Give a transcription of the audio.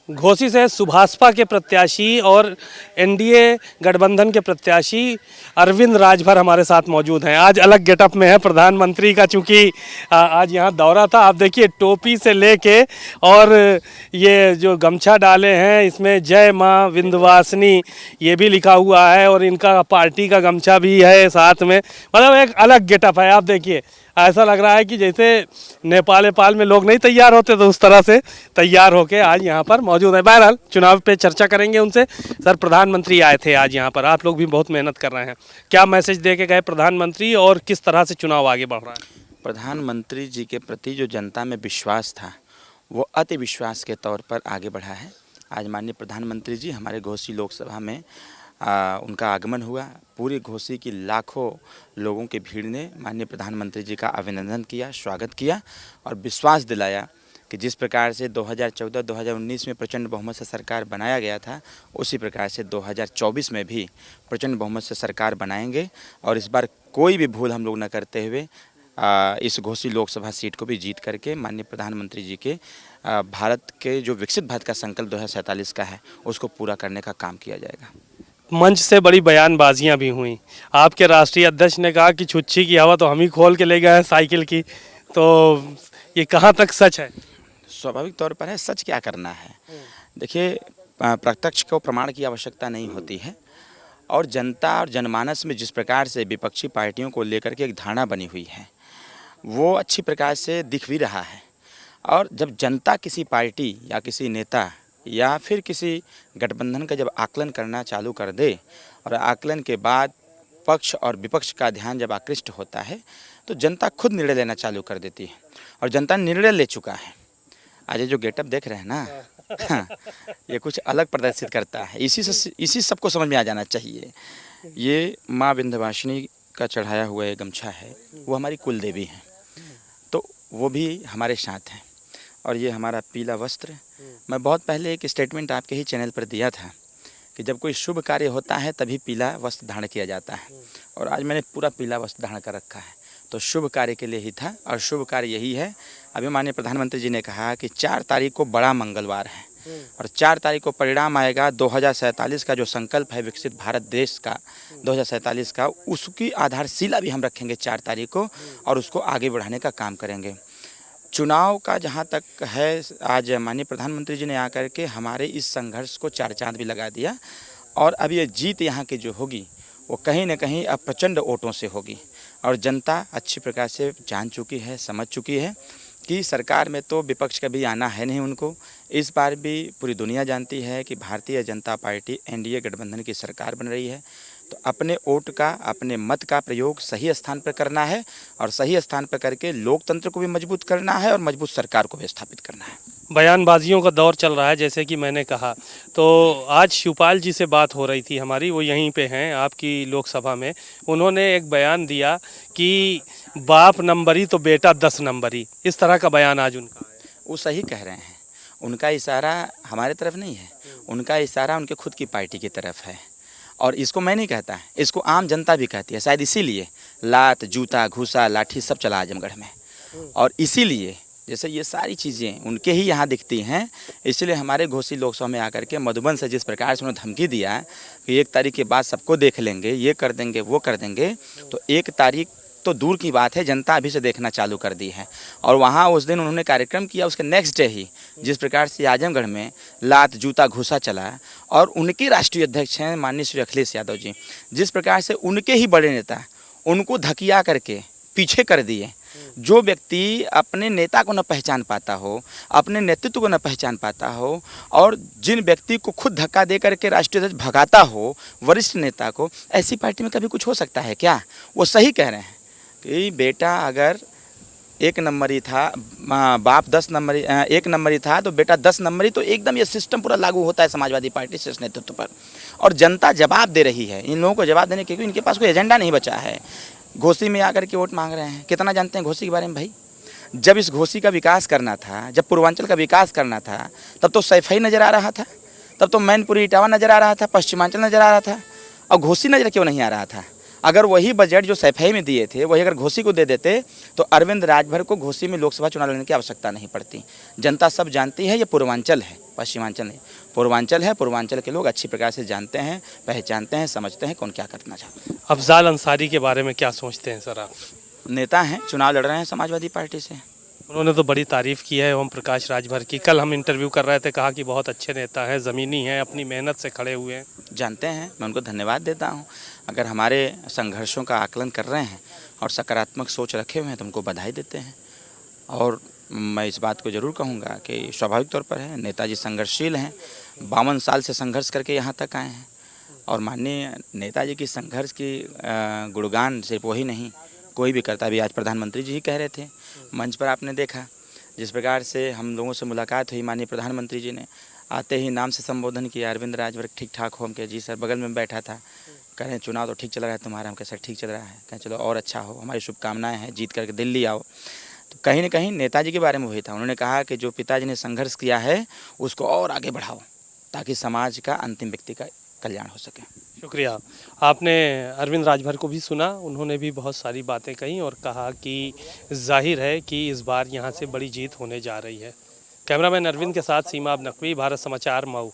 घोसी से सुभाषपा के प्रत्याशी और एनडीए गठबंधन के प्रत्याशी अरविंद राजभर हमारे साथ मौजूद हैं। आज अलग गेटअप में है प्रधानमंत्री का, चूंकि आज यहाँ दौरा था। आप देखिए टोपी से लेके और ये जो गमछा डाले हैं इसमें जय माँ विंध्यवासिनी ये भी लिखा हुआ है और इनका पार्टी का गमछा भी है साथ में। मतलब एक अलग गेटअप है। आप देखिए ऐसा लग रहा है कि जैसे नेपाल में लोग नहीं तैयार होते तो उस तरह से तैयार होके आज यहाँ पर मौजूद है। बहरहाल चुनाव पे चर्चा करेंगे उनसे। सर, प्रधानमंत्री आए थे आज यहाँ पर, आप लोग भी बहुत मेहनत कर रहे हैं, क्या मैसेज दे के गए प्रधानमंत्री और किस तरह से चुनाव आगे बढ़ रहा है? प्रधानमंत्री जी के प्रति जो जनता में विश्वास था वो अति विश्वास के तौर पर आगे बढ़ा है। आज माननीय प्रधानमंत्री जी हमारे घोसी लोकसभा में उनका आगमन हुआ। पूरी घोसी की लाखों लोगों की भीड़ ने माननीय प्रधानमंत्री जी का अभिनंदन किया, स्वागत किया और विश्वास दिलाया कि जिस प्रकार से 2014-2019 में प्रचंड बहुमत से सरकार बनाया गया था, उसी प्रकार से 2024 में भी प्रचंड बहुमत से सरकार बनाएंगे और इस बार कोई भी भूल हम लोग न करते हुए इस घोसी लोकसभा सीट को भी जीत करके माननीय प्रधानमंत्री जी के भारत के जो विकसित भारत का संकल्प 2047 का है उसको पूरा करने का काम किया जाएगा। मंच से बड़ी बयानबाजियां भी हुई। आपके राष्ट्रीय अध्यक्ष ने कहा कि छुच्छी की हवा तो हम ही खोल के ले गए हैं साइकिल की, तो ये कहाँ तक सच है? स्वाभाविक तौर पर है, सच क्या करना है। देखिए, प्रत्यक्ष को प्रमाण की आवश्यकता नहीं होती है और जनता और जनमानस में जिस प्रकार से विपक्षी पार्टियों को लेकर के एक धारणा बनी हुई है वो अच्छी प्रकार से दिख भी रहा है। और जब जनता किसी पार्टी या किसी नेता या फिर किसी गठबंधन का जब आकलन करना चालू कर दे और आकलन के बाद पक्ष और विपक्ष का ध्यान जब आकृष्ट होता है तो जनता खुद निर्णय लेना चालू कर देती है और जनता निर्णय ले चुका है। आज ये जो गेटअप देख रहे हैं ना ये कुछ अलग प्रदर्शित करता है। इसी सबको समझ में आ जाना चाहिए। ये माँ विंध्यवासिनी का चढ़ाया हुआ ये गमछा है, वो हमारी कुल देवी हैं, तो वो भी हमारे साथ हैं। और ये हमारा पीला वस्त्र, मैं बहुत पहले एक स्टेटमेंट आपके ही चैनल पर दिया था कि जब कोई शुभ कार्य होता है तभी पीला वस्त्र धारण किया जाता है और आज मैंने पूरा पीला वस्त्र धारण कर रखा है। तो शुभ कार्य के लिए ही था और शुभ कार्य यही है। अभी माननीय प्रधानमंत्री जी ने कहा कि 4 तारीख को बड़ा मंगलवार है और 4 तारीख को परिणाम आएगा 2047 का जो संकल्प है विकसित भारत देश का 2047 का, उसकी आधारशिला भी हम रखेंगे 4 तारीख को और उसको आगे बढ़ाने का काम करेंगे। चुनाव का जहाँ तक है, आज माननीय प्रधानमंत्री जी ने आकर के हमारे इस संघर्ष को 4 चांद भी लगा दिया और अब ये जीत यहाँ की जो होगी वो कहीं न कहीं अब प्रचंड वोटों से होगी और जनता अच्छी प्रकार से जान चुकी है, समझ चुकी है कि सरकार में तो विपक्ष का भी आना है नहीं उनको। इस बार भी पूरी दुनिया जानती है कि भारतीय जनता पार्टी एनडीए गठबंधन की सरकार बन रही है। तो अपने वोट का, अपने मत का प्रयोग सही स्थान पर करना है और सही स्थान पर करके लोकतंत्र को भी मजबूत करना है और मजबूत सरकार को भी स्थापित करना है। बयानबाजियों का दौर चल रहा है जैसे कि मैंने कहा, तो आज शिवपाल जी से बात हो रही थी हमारी, वो यहीं पे हैं आपकी लोकसभा में। उन्होंने एक बयान दिया कि बाप नंबरी तो बेटा 10 नंबरी, इस तरह का बयान आज उनका है। वो सही कह रहे हैं। उनका इशारा हमारे तरफ नहीं है, उनका इशारा उनके खुद की पार्टी की तरफ है और इसको मैं नहीं कहता है, इसको आम जनता भी कहती है। शायद इसीलिए लात, जूता, घूसा, लाठी सब चला आजमगढ़ में और इसीलिए जैसे ये सारी चीज़ें उनके ही यहाँ दिखती हैं, इसलिए हमारे घोसी लोकसभा में आकर के मधुबन से जिस प्रकार से उन्होंने धमकी दिया है कि 1 तारीख के बाद सबको देख लेंगे, ये कर देंगे, वो कर देंगे, तो 1 तारीख तो दूर की बात है, जनता अभी से देखना चालू कर दी है। और वहाँ उस दिन उन्होंने कार्यक्रम किया, उसके नेक्स्ट डे ही जिस प्रकार से आजमगढ़ में लात, जूता, घूसा चला और उनके राष्ट्रीय अध्यक्ष हैं माननीय श्री अखिलेश यादव जी, जिस प्रकार से उनके ही बड़े नेता उनको धकिया करके पीछे कर दिए। जो व्यक्ति अपने नेता को न पहचान पाता हो, अपने नेतृत्व को न पहचान पाता हो और जिन व्यक्ति को खुद धक्का दे करके राष्ट्रीय अध्यक्ष भगाता हो वरिष्ठ नेता को, ऐसी पार्टी में कभी कुछ हो सकता है क्या? वो सही कह रहे हैं कि बेटा अगर 1 नंबरी था, बाप 10 नंबरी, 1 नंबरी था तो बेटा 10 नंबरी, तो एकदम ये सिस्टम पूरा लागू होता है समाजवादी पार्टी से नेतृत्व पर और जनता जवाब दे रही है। इन लोगों को जवाब देने क्योंकि इनके पास कोई एजेंडा नहीं बचा है। घोसी में आकर के वोट मांग रहे हैं। कितना जानते हैं घोसी के बारे में भाई? जब इस घोसी का विकास करना था, जब पूर्वांचल का विकास करना था, तब तो सैफई नज़र आ रहा था, तब तो मैनपुरी इटावा नज़र आ रहा था, पश्चिमांचल नज़र आ रहा था और घोसी नज़र क्यों नहीं आ रहा था? अगर वही बजट जो सैफई में दिए थे वही अगर घोसी को दे देते तो अरविंद राजभर को घोसी में लोकसभा चुनाव लड़ने की आवश्यकता नहीं पड़ती। जनता सब जानती है ये पूर्वांचल है, पश्चिमांचल नहीं, पूर्वांचल है। पूर्वांचल के लोग अच्छी प्रकार से जानते हैं, पहचानते हैं, समझते हैं कौन क्या करना चाहते हैं। अफजाल अंसारी के बारे में क्या सोचते हैं सर आप? नेता हैं, चुनाव लड़ रहे हैं समाजवादी पार्टी से। उन्होंने तो बड़ी तारीफ की है ओम प्रकाश राजभर की। कल हम इंटरव्यू कर रहे थे, कहा कि बहुत अच्छे नेता हैं, ज़मीनी हैं, अपनी मेहनत से खड़े हुए हैं। जानते हैं, मैं उनको धन्यवाद देता हूं। अगर हमारे संघर्षों का आकलन कर रहे हैं और सकारात्मक सोच रखे हुए हैं तो उनको बधाई देते हैं। और मैं इस बात को ज़रूर कहूँगा कि स्वाभाविक तौर पर है, नेताजी संघर्षशील हैं, 52 साल से संघर्ष करके यहाँ तक आए हैं। और माननीय नेताजी की संघर्ष की गुणगान सिर्फ वही नहीं, कोई भी करता। भी आज प्रधानमंत्री जी ही कह रहे थे मंच पर, आपने देखा जिस प्रकार से हम लोगों से मुलाकात हुई, माननीय प्रधानमंत्री जी ने आते ही नाम से संबोधन किया, अरविंद राजभर ठीक ठाक हो। हम कहे जी सर, बगल में बैठा था, कह रहे हैं चुनाव तो ठीक चल रहा है तुम्हारा। हम कहे सर ठीक चल रहा है, कहें चलो और अच्छा हो, हमारी शुभकामनाएं हैं, जीत करके दिल्ली आओ। तो कहीं ना कहीं नेताजी के बारे में वही था। उन्होंने कहा कि जो पिताजी ने संघर्ष किया है उसको और आगे बढ़ाओ ताकि समाज का अंतिम व्यक्ति का कल्याण हो सके। शुक्रिया। आपने अरविंद राजभर को भी सुना, उन्होंने भी बहुत सारी बातें कही और कहा कि जाहिर है कि इस बार यहाँ से बड़ी जीत होने जा रही है। कैमरामैन अरविंद के साथ सीमा अब नकवी, भारत समाचार, मऊ।